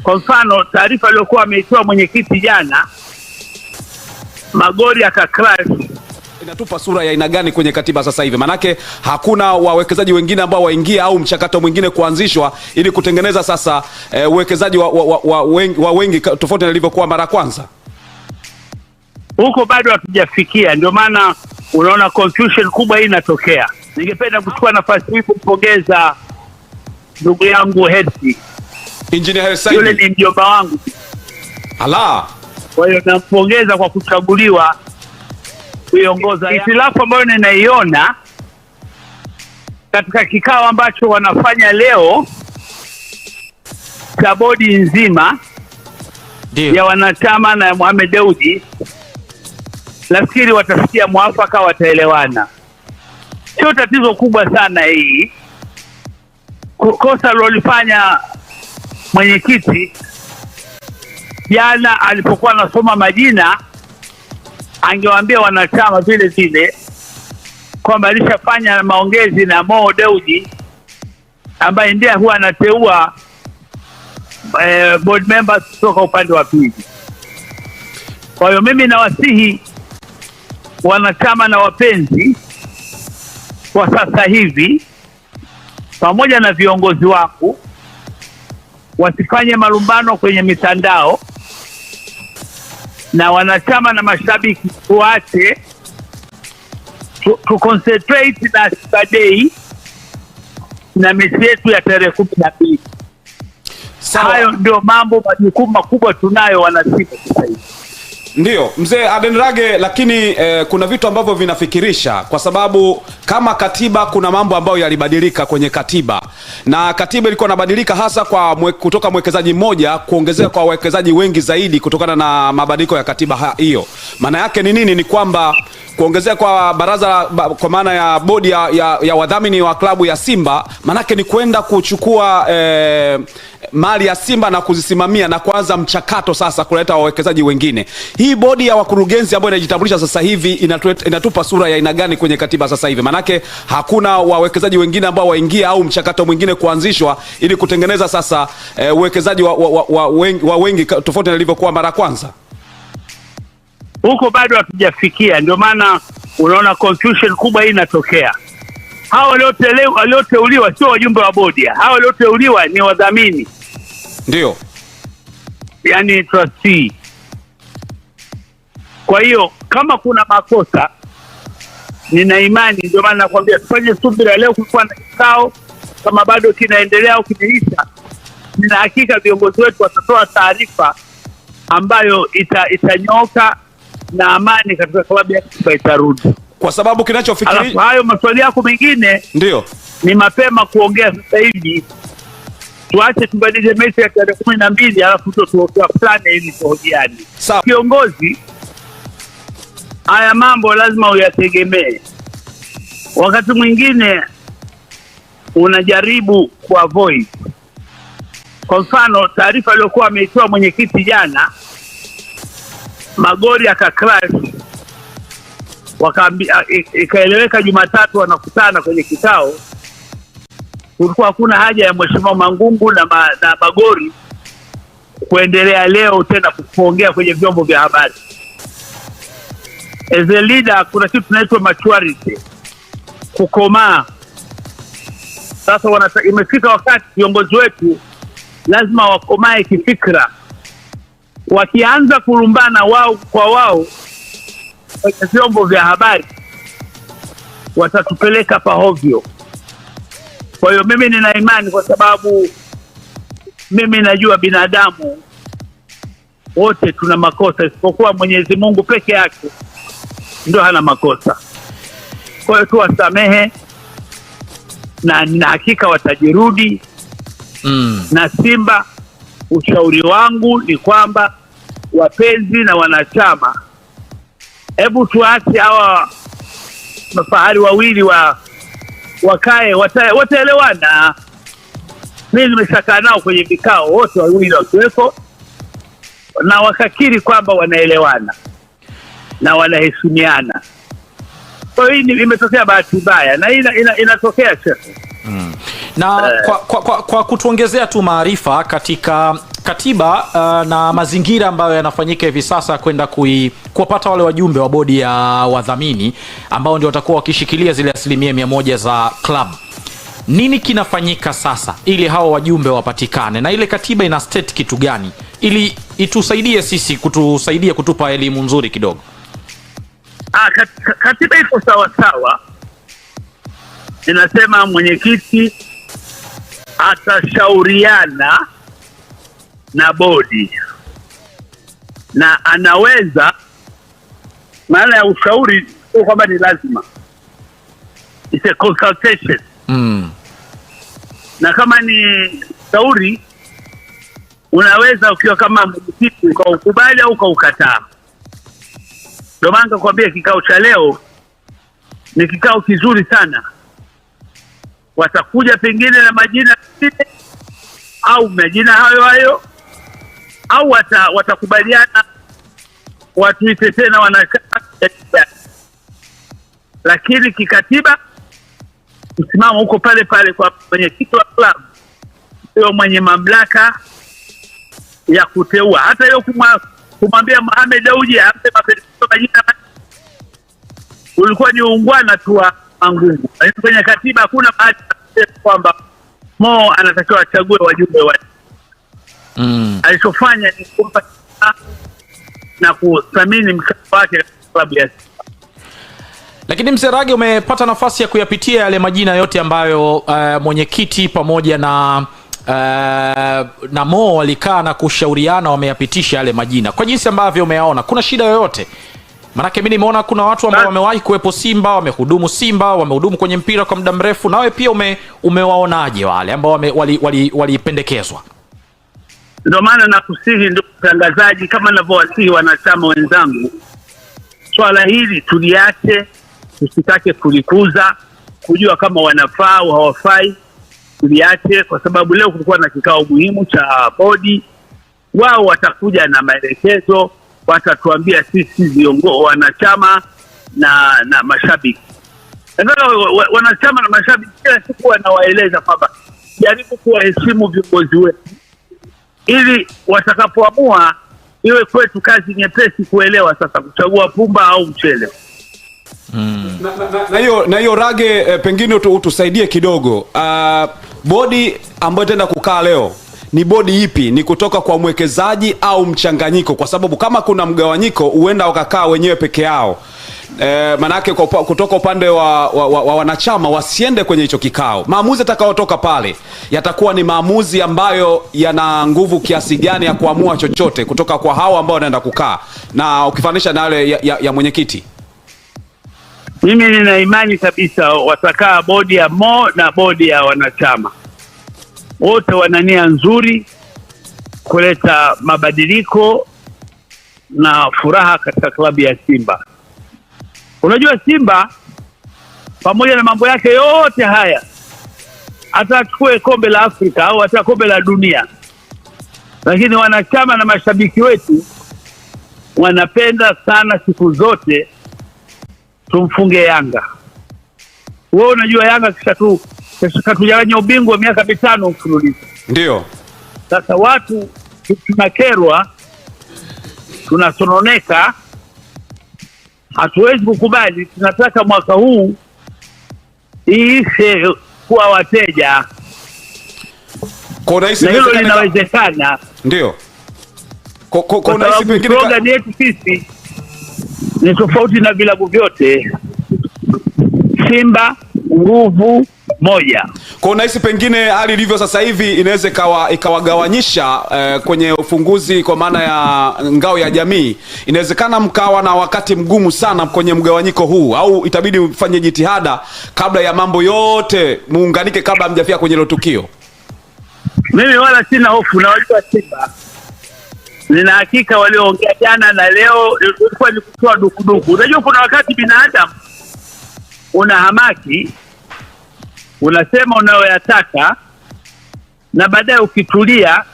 Kwa mfano taarifa aliyokuwa ameitoa mwenyekiti jana, Magori akacrash, inatupa sura ya aina gani kwenye katiba sasa hivi? Manake hakuna wawekezaji wengine ambao waingia au mchakato mwingine kuanzishwa ili kutengeneza sasa uwekezaji wa wengi tofauti na ilivyokuwa mara kwanza. Huko bado hatujafikia, ndio maana unaona confusion kubwa hii inatokea. Ningependa kuchukua nafasi hii kumpongeza ndugu yangu Hersi, Engineer Hersi. Yule ni mjomba wangu. Ala. Kwa hiyo nampongeza kwa kuchaguliwa kuiongoza. Hitilafu ambayo ninaiona katika kikao ambacho wanafanya leo cha bodi nzima ya wanachama na Mohamed Dewji, nafikiri watafikia mwafaka, wataelewana. Sio tatizo kubwa sana hii. Kosa lolifanya mwenyekiti jana alipokuwa anasoma majina, angewaambia wanachama vile vile kwamba alishafanya maongezi na Mo Dewji ambaye ndiye huwa anateua board members kutoka upande wa pili. Kwa hiyo mimi nawasihi wanachama na wapenzi kwa sasa hivi pamoja na viongozi wangu wasifanye malumbano kwenye mitandao, na wanachama na mashabiki tuache tu concentrate na Saturday na mechi yetu ya tarehe 12. Hayo ndio mambo majukumu makubwa tunayo wanasimba sasa hivi. Ndio mzee Adenrage, lakini kuna vitu ambavyo vinafikirisha, kwa sababu kama katiba kuna mambo ambayo yalibadilika kwenye katiba, na katiba ilikuwa inabadilika hasa kwa kutoka mwekezaji mmoja kuongezeka kwa wawekezaji wengi zaidi kutokana na mabadiliko ya katiba hiyo. Maana yake ni nini? Ni kwamba kuongezeka kwa baraza kwa maana ya bodi ya wadhamini wa klabu ya Simba, maana yake ni kwenda kuchukua mali ya Simba na kuzisimamia na kuanza mchakato sasa kuleta wawekezaji wengine. Hii bodi ya wakurugenzi ambayo inajitambulisha sasa hivi inatupa sura ya aina gani kwenye katiba sasa hivi? Manake hakuna wawekezaji wengine ambao waingia au mchakato mwingine kuanzishwa ili kutengeneza sasa uwekezaji wa wengi tofauti na ilivyokuwa mara kwanza. Huko bado hatujafikia, ndio maana unaona confusion kubwa hii inatokea. Hao walioteuliwa sio wajumbe wa bodi. Hao walioteuliwa ni wadhamini. Ndio. Yaani trustee. Kwa hiyo kama kuna makosa, nina imani, ndio maana nakwambia tufanye subira. Leo kulikuwa na kikao, kama bado kinaendelea au kimeisha, nina hakika viongozi wetu watatoa taarifa ambayo itanyoka na amani katika klabu ya Simba itarudi. Kwa sababu kinachofikiri hayo maswali yako mengine ndio ni mapema kuongea sasa hivi. Tuache tubadilike mechi ya tarehe 12 alafu tutoa plan ili tuhojiane. Kiongozi, haya mambo lazima uyategemee. Wakati mwingine unajaribu kuavoid. Kwa mfano taarifa aliyokuwa ameitoa mwenyekiti jana, Magori akacrash, ikaeleweka Jumatatu wanakutana kwenye kikao. Kulikuwa hakuna haja ya Mheshimiwa Mangungu na Magori kuendelea leo tena kuongea kwenye vyombo vya habari. As a leader kuna kitu tunaitwa maturity, kukomaa. Sasa imefika wakati viongozi wetu lazima wakomae kifikra. Wakianza kulumbana wao kwa wao kwenye vyombo vya habari, watatupeleka pahovyo. Kwa hiyo mimi nina imani, kwa sababu mimi najua binadamu wote tuna makosa, isipokuwa Mwenyezi Mungu peke yake ndio hana makosa. Kwa hiyo tuwasamehe, na nina hakika watajirudi. Na Simba, ushauri wangu ni kwamba wapenzi na wanachama, hebu tuache hawa mafahari wawili wakae, wataelewana. Mimi nimeshakaa nao kwenye vikao, wote wawili wakiwepo, na wakakiri kwamba wanaelewana na wanaheshimiana. Kwa hiyo imetokea bahati mbaya, na inatokea sasa. Na kwa kutuongezea tu maarifa katika katiba na mazingira ambayo yanafanyika hivi sasa kwenda kuwapata wale wajumbe wa bodi ya wadhamini ambao ndio watakuwa wakishikilia zile 100% za club, nini kinafanyika sasa ili hao wajumbe wapatikane, na ile katiba ina state kitu gani ili itusaidie sisi, kutusaidia kutupa elimu nzuri kidogo? Katiba iko sawa sawa, inasema mwenyekiti atashauriana na bodi na anaweza, maana ya ushauri sio kwamba ni lazima, it's a consultation. Na kama ni shauri unaweza ukiwa kama mwenyekiti ukaukubali au ukaukataa. Ndio maana nakwambia kikao cha leo ni kikao kizuri sana. Watakuja pengine na majina au majina hayo au watakubaliana watuite tena wanachama, lakini kikatiba msimamo huko pale pale kwa mwenyekiti wa club ndio mwenye mamlaka ya kuteua. Hata hiyo kumwambia Mohamed Dewji ampe majina ulikuwa ni ungwana tu wa nguvu. Kwenye katiba hakuna mahali kwamba Mo anatakiwa achague wajumbe wake. Alichofanya ni kumpa na kuthamini mchango wake katika klabu ya Simba. Lakini Mzee Rage, umepata nafasi ya kuyapitia yale majina yote ambayo mwenyekiti pamoja na Mo walikaa na kushauriana, wameyapitisha yale majina. Kwa jinsi ambavyo umeyaona, kuna shida yoyote? Manake mimi nimeona kuna watu ambao wamewahi kuwepo Simba, wamehudumu Simba, wamehudumu kwenye mpira kwa muda mrefu. Nawe pia umewaonaje wale ambao walipendekezwa? Ndio maana nakusihi ndugu mtangazaji, kama ninavyowasihi wanachama wenzangu, swala hili tuliache, tusitake kulikuza, kujua kama wanafaa au hawafai, tuliache, kwa sababu leo kulikuwa na kikao muhimu cha bodi. Wao watakuja na maelekezo, watatuambia sisi viongozi, wanachama na mashabiki. Ndio wanachama na mashabiki kila siku wanawaeleza kwamba jaribu kuwaheshimu viongozi wetu, ili watakapoamua iwe kwetu kazi nyepesi kuelewa sasa kuchagua pumba au mchele. Na hiyo Rage, pengine utusaidie kidogo. Bodi ambayo tenda kukaa leo ni bodi ipi? Ni kutoka kwa mwekezaji au mchanganyiko? Kwa sababu kama kuna mgawanyiko huenda wakakaa wenyewe peke yao. Manake kutoka upande wa wanachama wasiende kwenye hicho kikao. Maamuzi atakayotoka pale yatakuwa ni maamuzi ambayo yana nguvu kiasi gani ya kuamua chochote kutoka kwa hao ambao wanaenda kukaa, na ukifanisha na yale ya mwenyekiti. Mimi nina imani kabisa watakaa bodi ya Mo na bodi ya wanachama. Wote wana nia nzuri kuleta mabadiliko na furaha katika klabu ya Simba. Unajua Simba pamoja na mambo yake yote haya, hata achukue kombe la Afrika au hata kombe la dunia, lakini wanachama na mashabiki wetu wanapenda sana siku zote tumfunge Yanga. Wewe unajua Yanga kisha tujawanya ubingwa miaka 5 mfululizo. Ndio. Sasa watu tunakerwa, tunasononeka, hatuwezi kukubali. Tunataka mwaka huu iishe kuwa wateja. Kwa hilo linawezekana. Ndio. Kwa sababu slogan yetu sisi ni tofauti na vilabu vyote. Simba nguvu moja. Kwa unahisi pengine hali ilivyo sasa hivi inaweza ikawagawanyisha kwenye ufunguzi, kwa maana ya ngao ya jamii, inawezekana mkawa na wakati mgumu sana kwenye mgawanyiko huu, au itabidi mfanye jitihada kabla ya mambo yote muunganike kabla mjafika kwenye hilo tukio? Mimi wala sina hofu na wajua Simba. Nina hakika walioongea jana na leo ilikuwa ni kutoa dukuduku. Unajua kuna wakati binadamu una hamaki, unasema unayoyataka, na baadaye ukitulia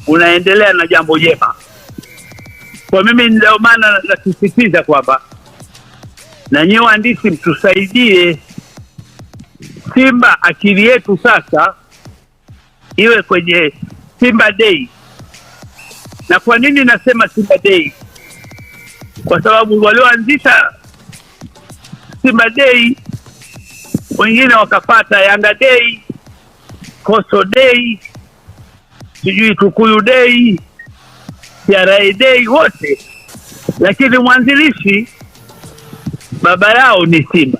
unaendelea na jambo jema. Kwa mimi ndio maana nasisitiza kwamba na nyinyi waandishi mtusaidie Simba, akili yetu sasa iwe kwenye Simba Day Na kwa nini nasema Simba Day? Kwa sababu walioanzisha Simba Day wengine wakapata Yanga Day, Coastal Day, sijui Tukuyu Day, TRA Day, wote, lakini mwanzilishi baba yao ni Simba.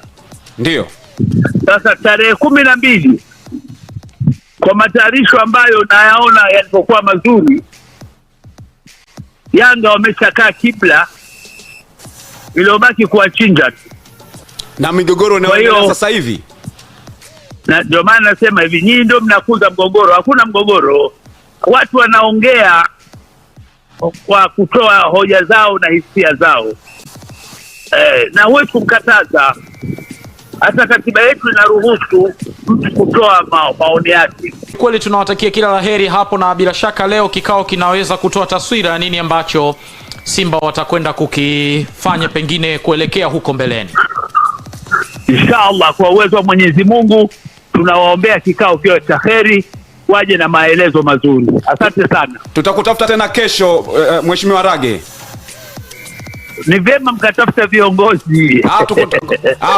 Ndio. Sasa tarehe 12 kwa matayarisho ambayo nayaona yalipokuwa mazuri, Yanga wameshakaa kibla, iliyobaki kuwachinja tu Na migogoro inayoendelea sasa hivi. Na ndio maana nasema hivi, nyinyi ndio mnakuza mgogoro. Hakuna mgogoro, watu wanaongea kwa kutoa hoja zao na hisia zao, na huwezi kumkataza. Hata katiba yetu inaruhusu mtu kutoa maoni yake. Kweli tunawatakia kila laheri hapo, na bila shaka leo kikao kinaweza kutoa taswira ya nini ambacho Simba watakwenda kukifanya pengine kuelekea huko mbeleni. Inshallah, kwa uwezo wa Mwenyezi Mungu tunawaombea kikao kiwe cha kheri, waje na maelezo mazuri. Asante sana. Tutakutafuta tena kesho, Mheshimiwa Rage. Ni vyema mkatafuta viongozi.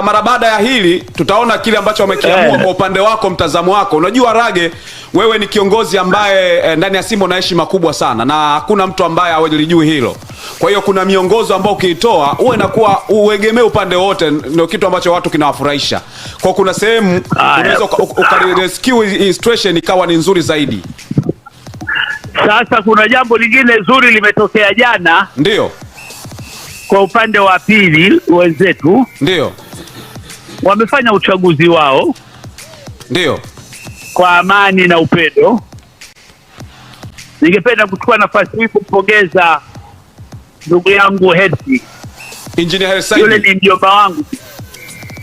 Mara baada ya hili tutaona kile ambacho wamekiamua kwa upande wako, mtazamo wako. Unajua Rage, wewe ni kiongozi ambaye ndani ya Simba una heshima kubwa sana, na hakuna mtu ambaye hawajui hilo. Kwa hiyo kuna miongozo ambao ukiitoa uwe nakuwa uegemee upande wote, ndio kitu ambacho watu kinawafurahisha. Kwa kuna sehemu unaweza ukarescue situation ikawa ni nzuri zaidi. Sasa kuna jambo lingine zuri limetokea jana. Ndio. Kwa upande wa pili wenzetu ndio wamefanya uchaguzi wao, ndio, kwa amani na upendo. Ningependa kuchukua nafasi hii kumpongeza ndugu yangu Hersi, Engineer Hersi. Yule ni mjomba wangu.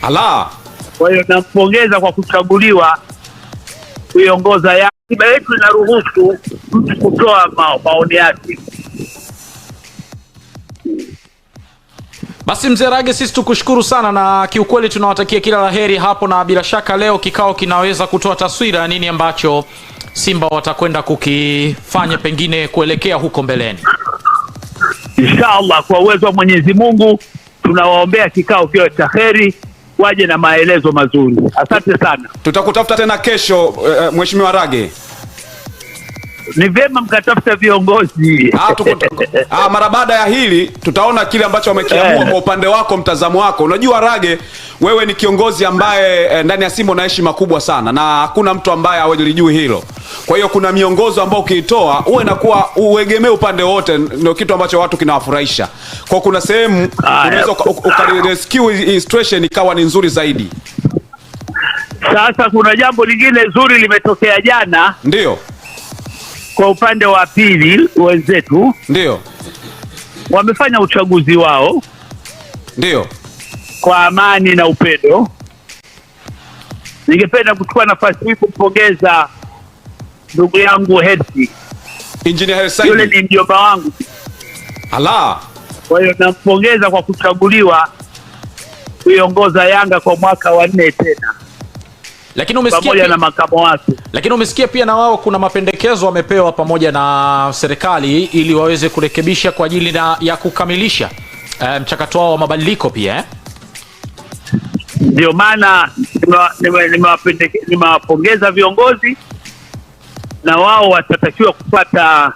Ala. Kwa hiyo nampongeza kwa kuchaguliwa kuiongoza Yanga. Katiba yetu inaruhusu mtu kutoa maoni yake. Basi mzee Rage, sisi tukushukuru sana, na kiukweli tunawatakia kila laheri hapo, na bila shaka leo kikao kinaweza kutoa taswira ya nini ambacho Simba watakwenda kukifanya pengine kuelekea huko mbeleni. Inshallah, kwa uwezo wa Mwenyezi Mungu tunawaombea kikao kiwe cha kheri, waje na maelezo mazuri. Asante sana. Tutakutafuta tena kesho, Mheshimiwa Rage. Ni vyema mkatafuta viongozi. Mara baada ya hili tutaona kile ambacho wamekiamua kwa upande wako, mtazamo wako. Unajua Rage, wewe ni kiongozi ambaye ndani ya Simba una heshima kubwa sana, na hakuna mtu ambaye hawajui hilo. Kwa hiyo kuna miongozo ambao ukiitoa uwe nakuwa uegemee upande wote, ndio kitu ambacho watu kinawafurahisha. Kwa kuna sehemu unaweza ukarescue situation ikawa ni nzuri zaidi. Sasa kuna jambo lingine zuri limetokea jana. Ndio. Kwa upande wa pili wenzetu ndio wamefanya uchaguzi wao, ndio, kwa amani na upendo. Ningependa kuchukua nafasi hii kumpongeza ndugu yangu Hersi, Engineer Hersi. Yule ni mjomba wangu. Ala. Kwa hiyo nampongeza kwa kuchaguliwa kuiongoza Yanga kwa mwaka wa 4 tena. Lakini umesikia pamoja na makamo wake. Lakini umesikia pia na wao kuna mapendekezo wamepewa pamoja na serikali ili waweze kurekebisha kwa ajili ya kukamilisha mchakato wao wa mabadiliko pia. Ndio maana nimewapongeza viongozi, na wao watatakiwa kupata